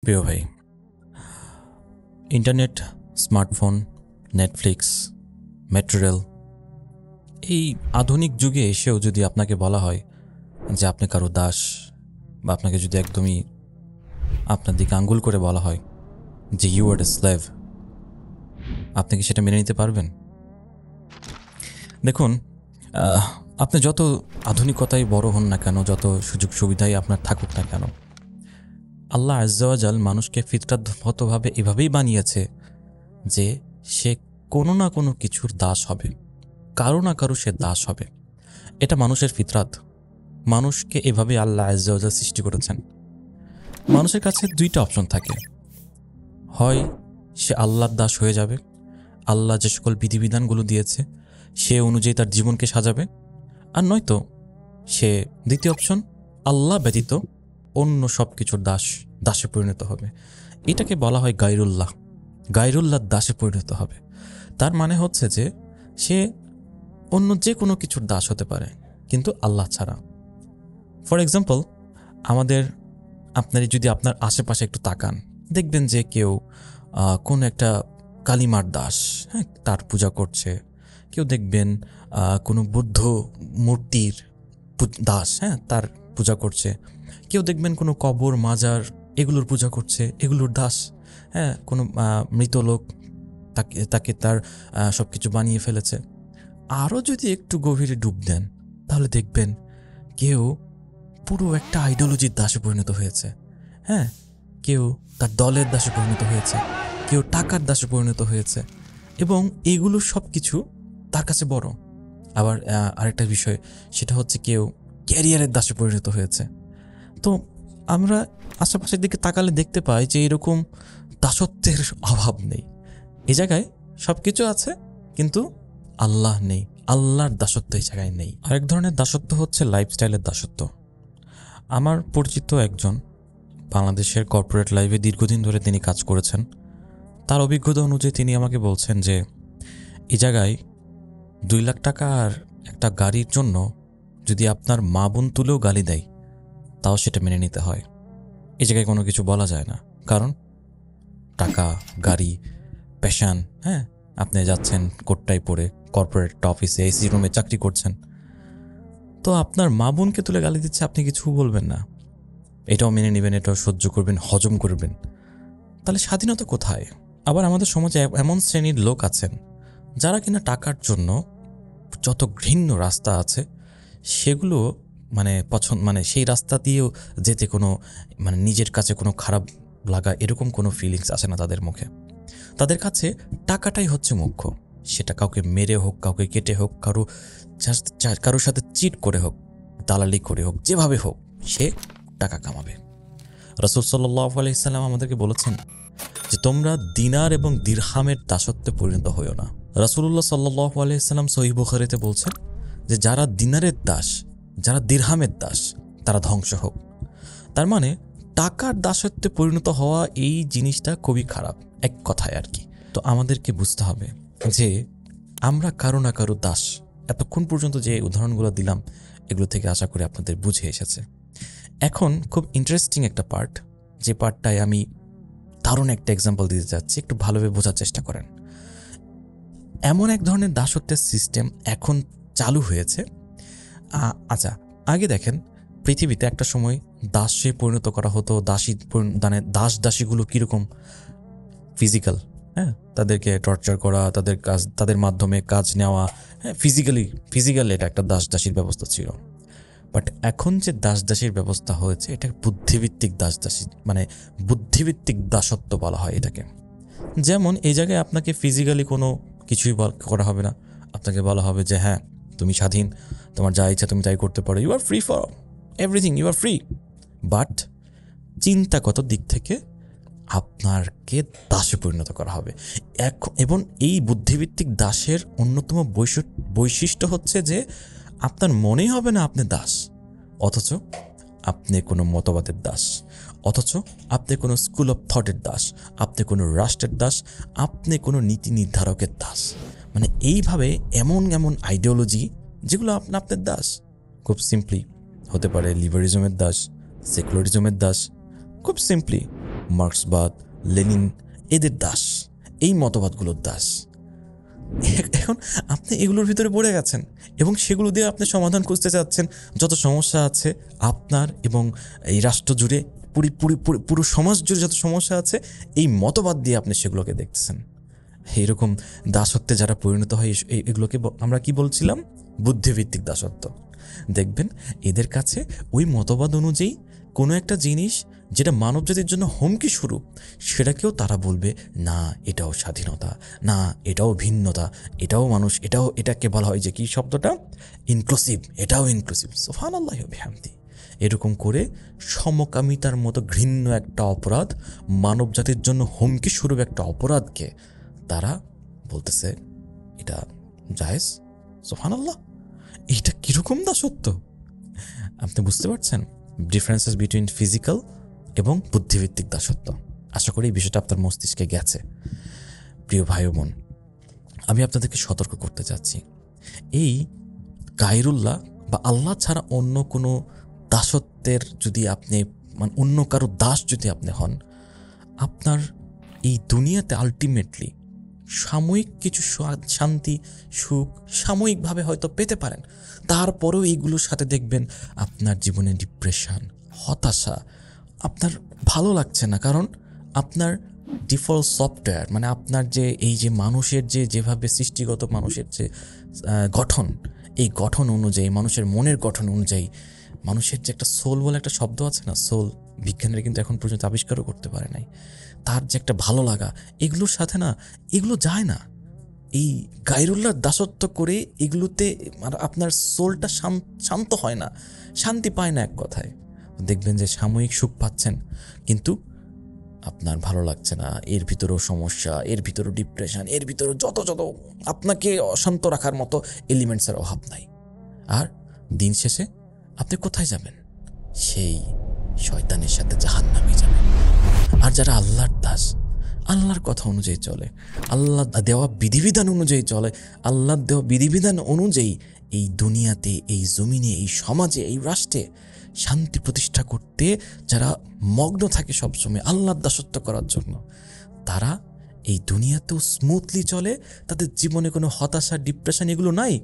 প্রিয় ভাই, internet, smartphone, Netflix, metro rail, এই আধুনিক যুগে এসেও যদি আপনাকে বলা হয় যে আপনি কারো দাস, বা আপনাকে যদি একদমই আপনার দিকে আঙ্গুল করে বলা হয় যে ইউ আর এ স্লেভ, আপনি কি সেটা মেনে নিতে পারবেন? দেখুন, আপনি যত আধুনিকতায় বড় হন না কেন, যত সুযোগ সুবিধাই আপনার থাকুক না কেন, আল্লাহ আজ্জা ওয়া জাল মানুষকে ফিতরাতগতভাবে এভাবেই বানিয়েছে যে সে কোনো না কোনো কিছুর দাস হবে, কারো না কারো সে দাস হবে। এটা মানুষের ফিতরাত। মানুষকে এভাবে আল্লাহ আজ্জা ওয়া জাল সৃষ্টি করেছেন। মানুষের কাছে দুইটা অপশন থাকে, হয় সে আল্লাহর দাস হয়ে যাবে, আল্লাহ যে সকল বিধিবিধানগুলো দিয়েছে সে অনুযায়ী তার জীবনকে সাজাবে, আর নয়তো সে দ্বিতীয় অপশন, আল্লাহ ব্যতীত অন্য সব কিছুর দাসে পরিণত হবে। এটাকে বলা হয় গায়রুল্লাহর দাসে পরিণত হবে। তার মানে হচ্ছে যে সে অন্য যে কোনো কিছুর দাস হতে পারে, কিন্তু আল্লাহ ছাড়া। ফর এক্সাম্পল, আপনার যদি আপনার আশেপাশে একটু তাকান, দেখবেন যে কেউ কোন একটা কালিমার দাস, হ্যাঁ, তার পূজা করছে। কেউ দেখবেন কোনো বুদ্ধ মূর্তির দাস, হ্যাঁ, তার পূজা করছে। কেউ দেখবেন কোনো কবর, মাজার, এগুলোর পূজা করছে, এগুলোর দাস। হ্যাঁ, কোনো মৃত লোক তাকে তার সব কিছু বানিয়ে ফেলেছে। আরও যদি একটু গভীরে ডুব দেন, তাহলে দেখবেন কেউ পুরো একটা আইডিওলজির দাসে পরিণত হয়েছে। হ্যাঁ, কেউ তার দলের দাসে পরিণত হয়েছে, কেউ টাকার দাসে পরিণত হয়েছে, এবং এগুলো সব কিছু তার কাছে বড়। আবার আরেকটা বিষয়, সেটা হচ্ছে কেউ ক্যারিয়ারের দাসে পরিণত হয়েছে। তো আমরা আশেপাশের দিকে তাকালে দেখতে পাই যে এরকম দাসত্বের অভাব নেই। এই জায়গায় সব কিছু আছে, কিন্তু আল্লাহ নেই, আল্লাহর দাসত্ব এই জায়গায় নেই। আরেক ধরনের দাসত্ব হচ্ছে লাইফস্টাইলের দাসত্ব। আমার পরিচিত একজন বাংলাদেশের কর্পোরেট লাইফে দীর্ঘদিন ধরে তিনি কাজ করেছেন। তার অভিজ্ঞতা অনুযায়ী তিনি আমাকে বলছেন যে এই জায়গায় 2 লাখ টাকা আর একটা গাড়ির জন্য যদি আপনার মা বোন তুলেও গালি দেয়, তাও সেটা মেনে নিতে হয়। এই জায়গায় কোনো কিছু বলা যায় না, কারণ টাকা, গাড়ি, প্যাশান। হ্যাঁ, আপনি যাচ্ছেন কোটটাই পরে, কর্পোরেট অফিসে এসি রুমে চাকরি করছেন, তো আপনার মা বোনকে তুলে গালি দিচ্ছে, আপনি কিছু বলবেন না, এটাও মেনে নেবেন, এটাও সহ্য করবেন, হজম করবেন। তাহলে স্বাধীনতা কোথায়? আবার আমাদের সমাজে এমন শ্রেণীর লোক আছেন যারা কিনা টাকার জন্য যত ঘৃণ্য রাস্তা আছে সেগুলো সেই রাস্তা দিয়েও যেতে কোনো নিজের কাছে কোনো খারাপ লাগা, এরকম কোনো ফিলিংস আসে না তাদের মুখে। তাদের কাছে টাকাটাই হচ্ছে মুখ্য। সেটা কাউকে মেরে হোক, কাউকে কেটে হোক, কারোর সাথে চিট করে হোক, দালালি করে হোক, যেভাবে হোক সে টাকা কামাবে। রাসূল সাল্লাল্লাহু আলাইহি সাল্লাম আমাদেরকে বলেছেন যে তোমরা দিনার এবং দিরহামের দাসত্বে পরিণত হইও না। রাসূলুল্লাহ সাল্লাল্লাহু আলাইহি সাল্লাম সহিহ বুখারীতে বলছেন যে যারা দিনারের দাস, যারা দিরহামের দাস, তারা ধ্বংস হোক। তার মানে টাকার দাসত্বে পরিণত হওয়া এই জিনিসটা খুবই খারাপ, এক কথায় আর কি। তো আমাদেরকে বুঝতে হবে যে আমরা কারো না কারো দাস। এতক্ষণ পর্যন্ত যে উদাহরণগুলো দিলাম, এগুলো থেকে আশা করি আপনাদের বুঝে এসেছে। এখন খুব ইন্টারেস্টিং একটা পার্ট, যে পার্টটায় আমি দারুণ একটা এক্সাম্পল দিতে যাচ্ছি, একটু ভালোভাবে বোঝার চেষ্টা করেন। এমন এক ধরনের দাসত্বের সিস্টেম এখন চালু হয়েছে। আচ্ছা, আগে দেখেন, পৃথিবীতে একটা সময় দাসে পরিণত করা হতো। দাসীগুলো কীরকম? ফিজিক্যাল, হ্যাঁ, তাদেরকে টর্চার করা, তাদের মাধ্যমে কাজ নেওয়া, হ্যাঁ, ফিজিক্যাল এটা একটা দাসীর ব্যবস্থা ছিল। বাট এখন যে দাসীর ব্যবস্থা হয়েছে, এটা বুদ্ধিভিত্তিক বুদ্ধিভিত্তিক দাসত্ব বলা হয় এটাকে। যেমন এই জায়গায় আপনাকে ফিজিক্যালি কোনো কিছুই করা হবে না, আপনাকে বলা হবে যে হ্যাঁ, তুমি স্বাধীন, তোমার যা ইচ্ছা তুমি তাই করতে পারো, you are free for everything, you are free. But চিন্তাগত দিক থেকে আপনাকে দাসে পরিণত করা হবে। এবং এই বুদ্ধিভিত্তিক দাসের অন্যতম বৈশিষ্ট্য হচ্ছে যে আপনার মনেই হবে না আপনি দাস, অথচ আপনি কোনো মতবাদের দাস, অথচ আপনি কোনো স্কুল অফ থটের দাস, আপনি কোনো রাষ্ট্রের দাস, আপনি কোনো নীতি নির্ধারকের দাস। এইভাবে এমন আইডিওলজি যেগুলো আপনার দাস। খুব সিম্পলি হতে পারে লিবারিজমের দাস, সেকুলারিজমের দাস, খুব সিম্পলি মার্ক্সবাদ, লেনিন, এদের দাস, এই মতবাদগুলোর দাস। এখন আপনি এগুলোর ভিতরে পড়ে গেছেন এবং সেগুলো দিয়ে আপনি সমাধান খুঁজতে চাচ্ছেন। যত সমস্যা আছে আপনার এবং এই রাষ্ট্র জুড়ে, পুরো সমাজ জুড়ে যত সমস্যা আছে, এই মতবাদ দিয়ে আপনি সেগুলোকে দেখতেছেন। এইরকম দাসত্বে যারা পরিণত হয়, এগুলোকে আমরা কি বলছিলাম? বুদ্ধিভিত্তিক দাসত্ব। দেখবেন এদের কাছে ওই মতবাদ অনুযায়ী কোনো একটা জিনিস যেটা মানবজাতির জন্য হুমকি স্বরূপ, সেটাকেও তারা বলবে না এটাও স্বাধীনতা, না এটাও ভিন্নতা, এটাও মানুষ, এটাকে বলা হয় যে কি শব্দটা, ইনক্লুসিভ, এটাও ইনক্লুসিভ। সুবহানাল্লাহি ওয়া বিহামদিহি। এরকম করে সমকামিতার মতো ঘৃণ্য একটা অপরাধ, মানবজাতির জন্য হুমকি স্বরূপ একটা অপরাধকে তারা বলতেছে এটা জায়েজ। সুবহানাল্লাহ, এটা কিরকম দাসত্ব! আপনি বুঝতে পারছেন ডিফারেন্সেস বিটুইন ফিজিক্যাল এবং বুদ্ধিভিত্তিক দাসত্ব? আশা করি এই বিষয়টা আপনার মস্তিষ্কে গেছে। প্রিয় ভাই ও বোন, আমি আপনাদেরকে সতর্ক করতে চাচ্ছি, এই গায়রুল্লাহ বা আল্লাহ ছাড়া অন্য কোনো দাসত্বের যদি আপনি, মানে অন্য কারো দাস যদি আপনি হন, আপনার এই দুনিয়াতে আলটিমেটলি সাময়িক কিছু শান্তি, সুখ সাময়িকভাবে হয়তো পেতে পারেন। তারপরেও এইগুলোর সাথে দেখবেন আপনার জীবনে ডিপ্রেশন, হতাশা, আপনার ভালো লাগছে না, কারণ আপনার ডিফল্ট সফটওয়্যার, মানে আপনার যে এই যে মানুষের যেভাবে সৃষ্টিগত মানুষের যে গঠন, এই গঠন অনুযায়ী, মানুষের মনের গঠন অনুযায়ী, মানুষের যে একটা সোল বলে একটা শব্দ আছে না, সোল, বিজ্ঞানীরা কিন্তু এখন পর্যন্ত আবিষ্কারও করতে পারে নাই। তার যে একটা ভালো লাগা, এগুলোর সাথে না এগুলো যায় না। এই গায়রুল্লাহর দাসত্ব করে এগুলোতে আপনার সোলটা শান্ত হয় না, শান্তি পায় না। এক কথায় দেখবেন যে সাময়িক সুখ পাচ্ছেন, কিন্তু আপনার ভালো লাগছে না, এর ভিতরেও সমস্যা, এর ভিতরেও ডিপ্রেশন, এর ভিতরেও যত আপনাকে অশান্ত রাখার মতো এলিমেন্টসের অভাব নাই। আর দিন শেষে আপনি কোথায় যাবেন? সেই শয়তানের সাথে জাহান্নামে যাবেন। আর যারা আল্লাহর দাস, আল্লাহর কথা অনুযায়ী চলে, আল্লাহ দেওয়া বিধিবিধান অনুযায়ী চলে, আল্লাহর দেওয়া বিধিবিধান অনুযায়ী এই দুনিয়াতে, এই জমিনে, এই সমাজে, এই রাষ্ট্রে শান্তি প্রতিষ্ঠা করতে যারা মগ্ন থাকে সবসময় আল্লাহর দাসত্ব করার জন্য, তারা এই দুনিয়াতেও স্মুথলি চলে, তাদের জীবনে কোনো হতাশা, ডিপ্রেশন এগুলো নাই।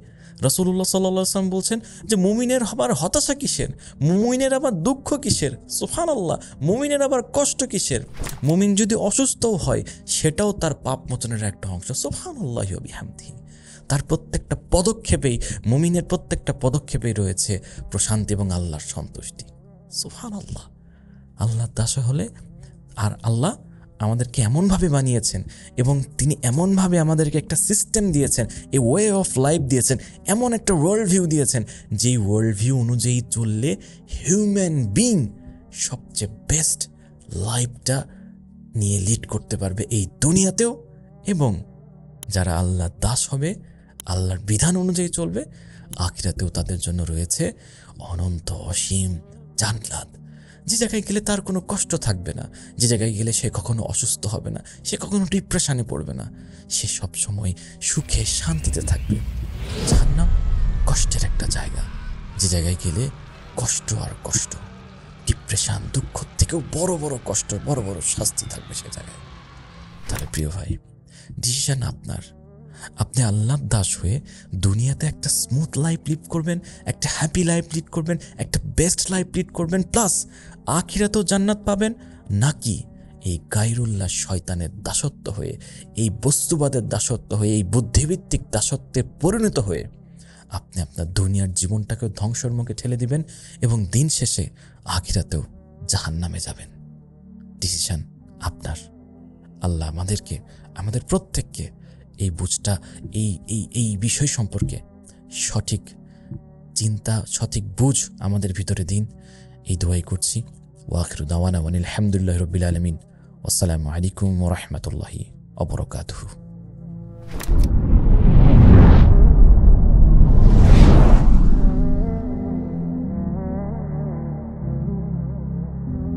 রাসূলুল্লাহ সাল্লাল্লাহু আলাইহি ওয়াসাল্লাম বলছেন যে মুমিনের আবার হতাশা কিসের, মুমিনের আবার দুঃখ কিসের, সুবহানাল্লাহ, মুমিনের আবার কষ্ট কিসের? মুমিন যদি অসুস্থও হয় সেটাও তার পাপ মোচনের একটা অংশ। সুবহানাল্লাহি ওয়া বিহামদিহি। তার প্রত্যেকটা পদক্ষেপেই, মুমিনের প্রত্যেকটা পদক্ষেপেই রয়েছে প্রশান্তি এবং আল্লাহর সন্তুষ্টি। সুবহানাল্লাহ। আল্লাহর দাস হলে, আর আল্লাহ আমাদেরকে এমনভাবে বানিয়েছেন এবং তিনি এমনভাবে আমাদেরকে একটা সিস্টেম দিয়েছেন, এ ওয়ে অফ লাইফ দিয়েছেন, এমন একটা ওয়ার্ল্ড ভিউ দিয়েছেন, যেই ওয়ার্ল্ড ভিউ অনুযায়ী চললে হিউম্যান বিং সবচেয়ে বেস্ট লাইফটা নিয়ে লিড করতে পারবে এই দুনিয়াতেও, এবং যারা আল্লাহর দাস হবে, আল্লাহর বিধান অনুযায়ী চলবে, আখিরাতেও তাদের জন্য রয়েছে অনন্ত অসীম জান্নাত। যে জায়গায় গেলে তার কোনো কষ্ট থাকবে না, যে জায়গায় গেলে সে কখনো অসুস্থ হবে না, সে কখনো ডিপ্রেশনে পড়বে না, সে সব সময় সুখে শান্তিতে থাকবে। জাহান্নাম কষ্টের একটা জায়গা, যে জায়গায় গেলে কষ্ট আর কষ্ট, ডিপ্রেশন, দুঃখ থেকেও বড় বড় কষ্ট, বড় বড় শাস্তি থাকবে সে জায়গায়। তাহলে প্রিয় ভাই, ডিসিশন আপনার। আপনি আল্লাহর দাস হয়ে দুনিয়াতে একটা স্মুথ লাইফ লিড করবেন, একটা হ্যাপি লাইফ লিড করবেন, একটা বেস্ট লাইফ লিড করবেন, প্লাস আখিরাতেও জান্নাত পাবেন, নাকি এই গায়রুল্লাহ শয়তানের দাসত্ব হয়ে, এই বস্তুবাদের দাসত্ব হয়ে, এই বুদ্ধিভিত্তিক দাসত্বে পরিণত হয়ে আপনি আপনার দুনিয়ার জীবনটাকে ধ্বংসের মুখে ঠেলে দিবেন এবং দিন শেষে আখিরাতেও জাহান্নামে যাবেন। ডিসিশন আপনার। আল্লাহ আমাদেরকে, আমাদের প্রত্যেককে এই বুঝটা, এই বিষয় সম্পর্কে সঠিক চিন্তা, সঠিক বুঝ আমাদের ভিতরে দিন, এই দোয়াই করছি। ওয়া আখিরু দাওয়ানা ওয়ানিল হামদুলিল্লাহি রাব্বিল আলামিন। আসসালামু আলাইকুম ওয়া রাহমাতুল্লাহি ওয়া বারাকাতুহু।